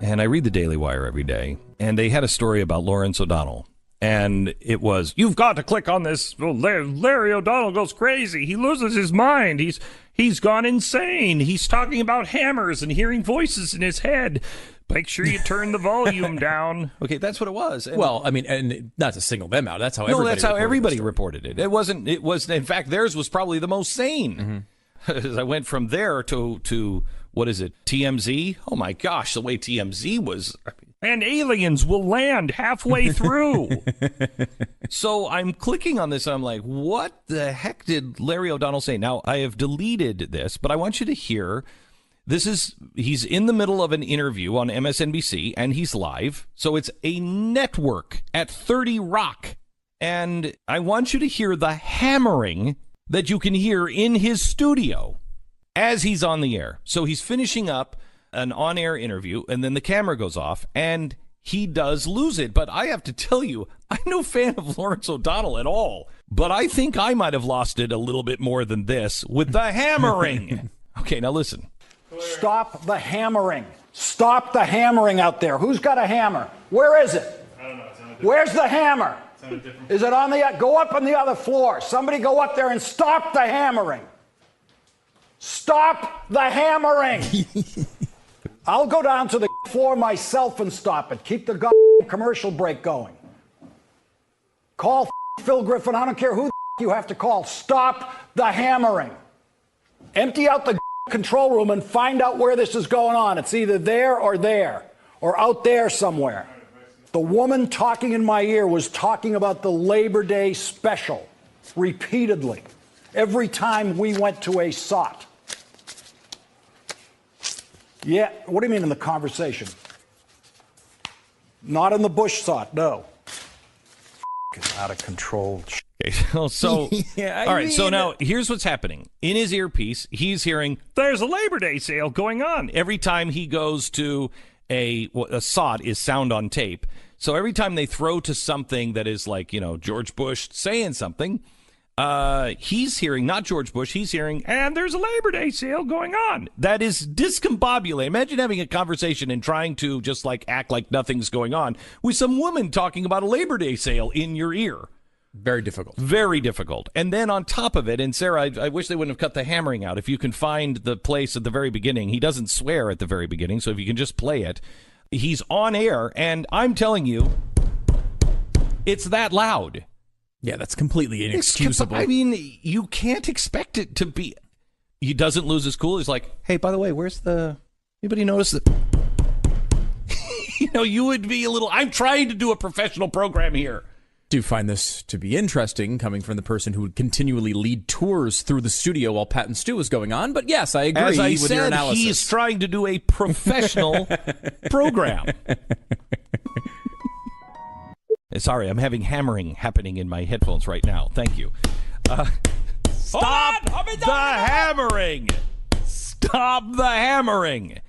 and I read the Daily Wire every day, and they had a story about Lawrence O'Donnell. And it was, you've got to click on this. Larry O'Donnell goes crazy. He loses his mind. He's gone insane. He's talking about hammers and hearing voices in his head. Make sure you turn the volume down. Okay, that's what it was. And well, I mean, and not to single them out. That's how everybody reported it. It wasn't. It was. In fact, theirs was probably the most sane. Mm-hmm. I went from there to what is it? TMZ. Oh my gosh, the way TMZ was. And aliens will land halfway through. So I'm clicking on this, and I'm like, what the heck did Larry O'Donnell say? Now, I have deleted this, but I want you to hear. He's in the middle of an interview on MSNBC, and he's live. So it's a network at 30 Rock. And I want you to hear the hammering that you can hear in his studio as he's on the air. So he's finishing up an on-air interview, and then the camera goes off, and he does lose it. But I have to tell you, I'm no fan of Lawrence O'Donnell at all, but I think I might have lost it a little bit more than this with the hammering. Okay, now listen. Stop the hammering. Stop the hammering out there. Who's got a hammer? Where is it? I don't know. Where's the hammer? Is it on the... Go up on the other floor. Somebody go up there and stop the hammering. Stop the hammering. I'll go down to the floor myself and stop it. Keep the commercial break going. Call Phil Griffin. I don't care who you have to call. Stop the hammering. Empty out the control room and find out where this is going on. It's either there or out there somewhere. The woman talking in my ear was talking about the Labor Day special repeatedly every time we went to a SOT. Yeah, what do you mean in the conversation? Not in the Bush SOT, no. Out of control. Okay, so yeah, all right. So now here's what's happening. In his earpiece, he's hearing there's a Labor Day sale going on. Every time he goes to a SOT is sound on tape. So every time they throw to something that is like, George Bush saying something, he's hearing not George Bush. He's hearing, and there's a Labor Day sale going on. That is discombobulated. Imagine having a conversation and trying to just like act like nothing's going on with some woman talking about a Labor Day sale in your ear. Very difficult. Very difficult. And then on top of it, and Sarah, I wish they wouldn't have cut the hammering out. If you can find the place at the very beginning, he doesn't swear at the very beginning, so if you can just play it, he's on air, and I'm telling you, it's that loud. Yeah, that's completely inexcusable. I mean, you can't expect it to be. He doesn't lose his cool. He's like, hey, by the way, anybody notice that? You would be a little, I'm trying to do a professional program here. Do find this to be interesting, coming from the person who would continually lead tours through the studio while Pat and Stu is going on. But yes, I agree with your analysis. He's trying to do a professional program. Sorry, I'm having hammering happening in my headphones right now. Thank you. Stop the hammering! Stop the hammering!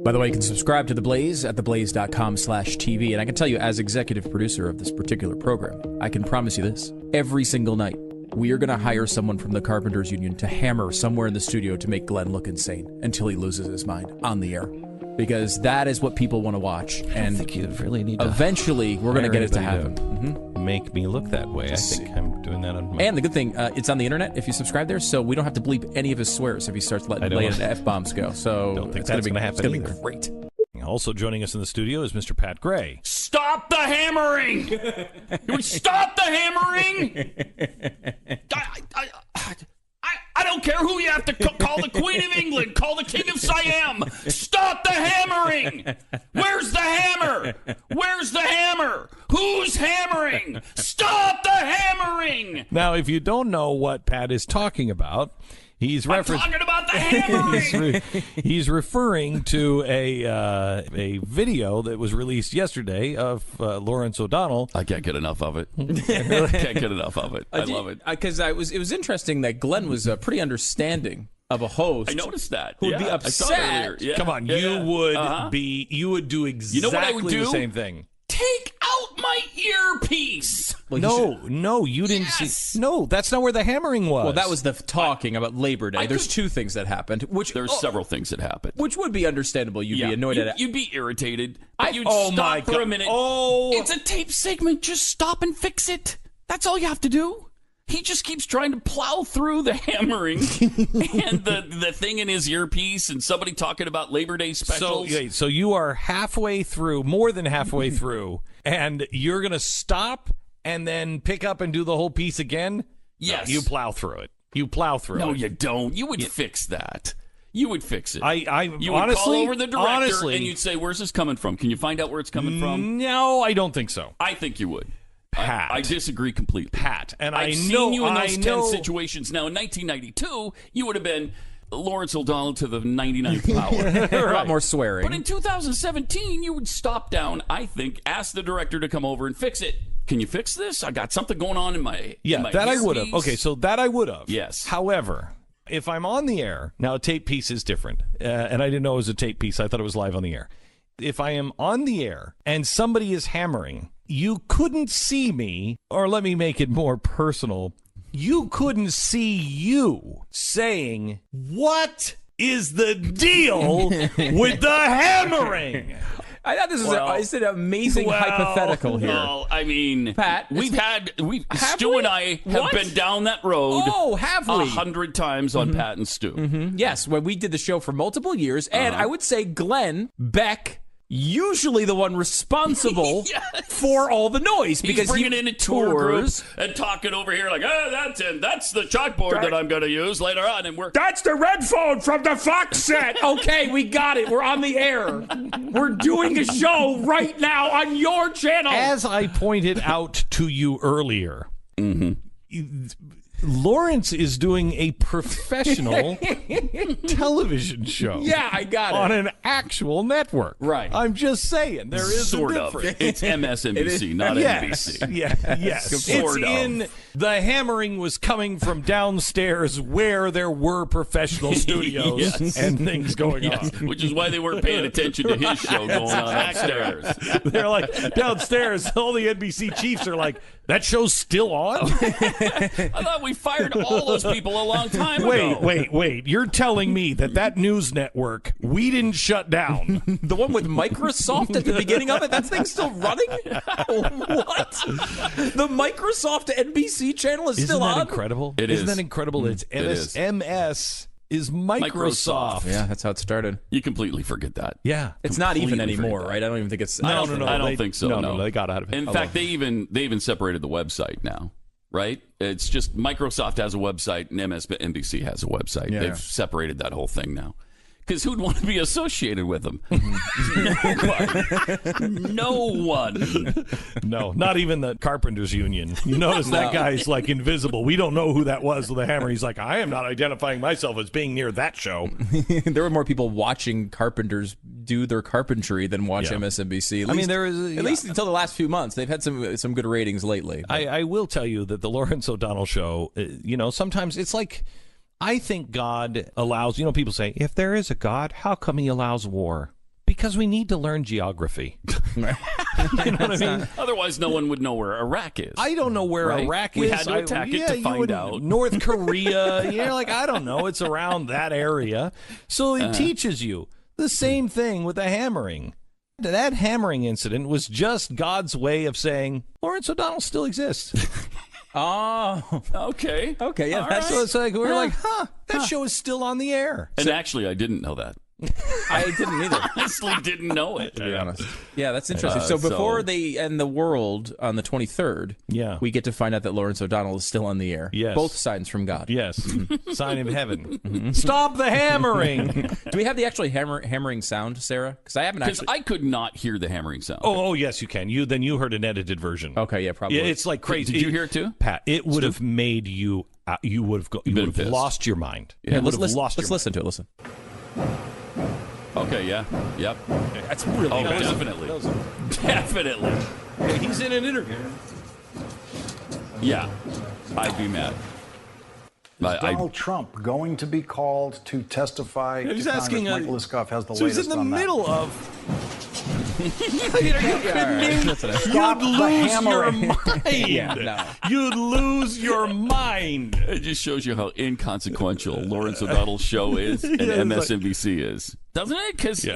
By the way, you can subscribe to The Blaze at theblaze.com/TV. And I can tell you, as executive producer of this particular program, I can promise you this. Every single night, we are going to hire someone from the Carpenters Union to hammer somewhere in the studio to make Glenn look insane until he loses his mind on the air. Because that is what people want to watch. And I think you really need eventually, we're going to get it to happen. Make me look that way. I think I'm doing that on my... And the good thing, it's on the internet if you subscribe there, so we don't have to bleep any of his swears if he starts laying F-bombs go. So don't think that's going to happen. It's going to be great. Also joining us in the studio is Mr. Pat Gray. Stop the hammering! Stop the hammering! I don't care who you have to call the Queen of England, call the King of Siam. Stop the hammering! Where's the hammer? Where's the hammer? Who's hammering? Stop the hammering! Now, if you don't know what Pat is talking about, I'm talking about the hammering. He's referring to a video that was released yesterday of Lawrence O'Donnell. I can't get enough of it. I can't get enough of it. I love it. Because it was interesting that Glenn was pretty understanding of a host. I noticed that. Who would be upset. Yeah. Come on, you would do exactly the same thing. Take out my earpiece. Well, No, you didn't Yes. see. No, that's not where the hammering was. Well, that was the talking about Labor Day. There's two things that happened, which There's several things that happened. which would be understandable. You'd be annoyed at it. You'd be irritated. But you'd oh stop my for God. a minute. Oh. It's a tape segment. Just stop and fix it. That's all you have to do. He just keeps trying to plow through the hammering and the thing in his earpiece and somebody talking about Labor Day specials. So you are halfway through, more than halfway through, and you're going to stop and then pick up and do the whole piece again? Yes. No, you plow through it. You plow through No, it. you don't. You would fix that. You would fix it. You would honestly, call over the director honestly, and you'd say, "Where's this coming from? Can you find out where it's coming from?" No, I don't think so. I think you would. Pat. I disagree completely. Pat. And I've I seen know you in those 10 know, situations. Now, in 1992, you would have been Lawrence O'Donnell to the 99th power. A lot more swearing. But in 2017, you would stop down, I think, ask the director to come over and fix it. Can you fix this? I got something going on in my that I would have. earpiece. Okay, so that I would have. Yes. However, if I'm on the air, now a tape piece is different. And I didn't know it was a tape piece. I thought it was live on the air. If I am on the air and somebody is hammering, you couldn't see me, or let me make it more personal. You couldn't see you saying, "What is the deal with the hammering?" I thought this was an amazing hypothetical here. Well, I mean, Pat, Stu and I have been down that road. Oh, have we? 100 times on Pat and Stu. Yes, when we did the show for multiple years, and I would say Glenn Beck, usually the one responsible for all the noise, because He's bringing in a tour group tours and talking over here like, that's the chalkboard that I'm going to use later on, and That's the red phone from the Fox set. Okay, we got it. We're on the air. We're doing a show right now on your channel. As I pointed out to you earlier, Lawrence is doing a professional television show. Yeah, I got it. On an actual network. Right. I'm just saying, there is sort a of. difference. It's MSNBC, not Yes. NBC. Yes. Sort It's of. in the hammering was coming from downstairs where there were professional studios Yes. and things going Yes, on. which is why they weren't paying attention to his show going on upstairs. They're like downstairs, all the NBC chiefs are like, that show's still on? I thought we fired all those people a long time ago. Wait. You're telling me that news network we didn't shut down? The one with Microsoft at the beginning of it? That thing's still running? What? The Microsoft NBC channel is still on? Isn't that incredible? It Isn't is. that incredible? It's is. MS is Microsoft. Yeah, that's how it started. You completely forget that. Yeah. It's not even Completely anymore, forget that. right? I don't even think it's... I don't They- think so. No, they got out of it. In fact, they even separated the website now, right? It's just Microsoft has a website and MSNBC has a website. Yeah. They've separated that whole thing now. Because who'd want to be associated with them? No one. No, not even the Carpenters Union. You notice that guy's like invisible. We don't know who that was with the hammer. He's like, I am not identifying myself as being near that show. There were more people watching carpenters do their carpentry than watch Yeah. MSNBC. I mean, there is At least until the last few months. They've had some good ratings lately. I will tell you that the Lawrence O'Donnell show, sometimes it's like, I think God allows, people say, if there is a God, how come he allows war? Because we need to learn geography. You know what I mean? Otherwise, no one would know where Iraq is. I don't know where Right? Iraq We is. had to attack it to you find wouldn't- out. North Korea. I don't know. It's around that area. So it teaches you the same thing with the hammering. That hammering incident was just God's way of saying Lawrence O'Donnell still exists. Oh, Okay. okay, yeah. All That's, So it's like we're like, that show is still on the air. And actually, I didn't know that. I didn't either. Honestly, didn't know it. To be honest. Yeah, that's interesting. So before they end the world on the 23rd, we get to find out that Lawrence O'Donnell is still on the air. Yes. Both signs from God. Yes, sign of heaven. Stop the hammering. Do we have the actually hammering sound, Sarah? Because I haven't Because actually... I could not hear the hammering sound. Oh, yes, you can. Then you heard an edited version. Okay, yeah, probably. Yeah, it's like crazy. Did you hear it too? Pat? It would have made you. You would have pissed. lost your mind. Yeah, You would have let's lost your listen to it. Listen. Okay, yeah. Yep. That's really Oh, nice. definitely. Definitely. mind. He's in an interview. Yeah. I'd be mad. Donald Trump going to be called to testify? He's to asking. Congress? Mike Liskoff has the So he's latest in the on that. middle of. You'd lose your mind. Yeah, no. You'd lose your mind. It just shows you how inconsequential Lawrence O'Donnell's show is and MSNBC is, doesn't it? Because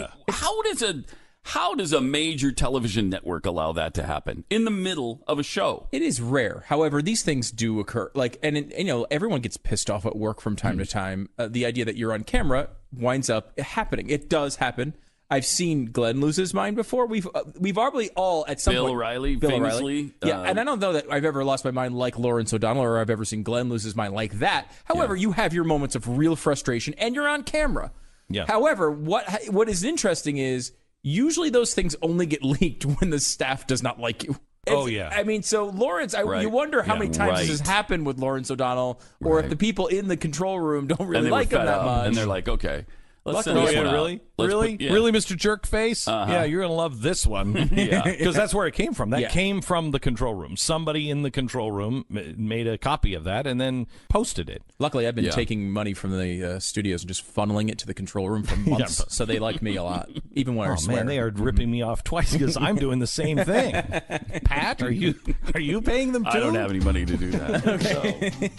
how does a major television network allow that to happen in the middle of a show? It is rare. However, these things do occur. Everyone gets pissed off at work from time to time. The idea that you're on camera winds up happening. It does happen. I've seen Glenn lose his mind before. We've probably all at some point. Bill O'Reilly, famously. Yeah, and I don't know that I've ever lost my mind like Lawrence O'Donnell, or I've ever seen Glenn lose his mind like that. However, you have your moments of real frustration, and you're on camera. Yeah. However, what is interesting is usually those things only get leaked when the staff does not like you. I mean, so Lawrence, you wonder how many times this has happened with Lawrence O'Donnell, or if the people in the control room don't really like him that much. And they're like, okay. Let's send Oh, this yeah, one out. really? Really, Mr. Jerkface? Yeah, you're going to love this one. Because that's where it came from. That came from the control room. Somebody in the control room made a copy of that and then posted it. Luckily, I've been taking money from the studios and just funneling it to the control room for months, so they like me a lot, even when I swear. Man, they are ripping me off twice because I'm doing the same thing. Pat, are you paying them too? I don't have any money to do that. Okay.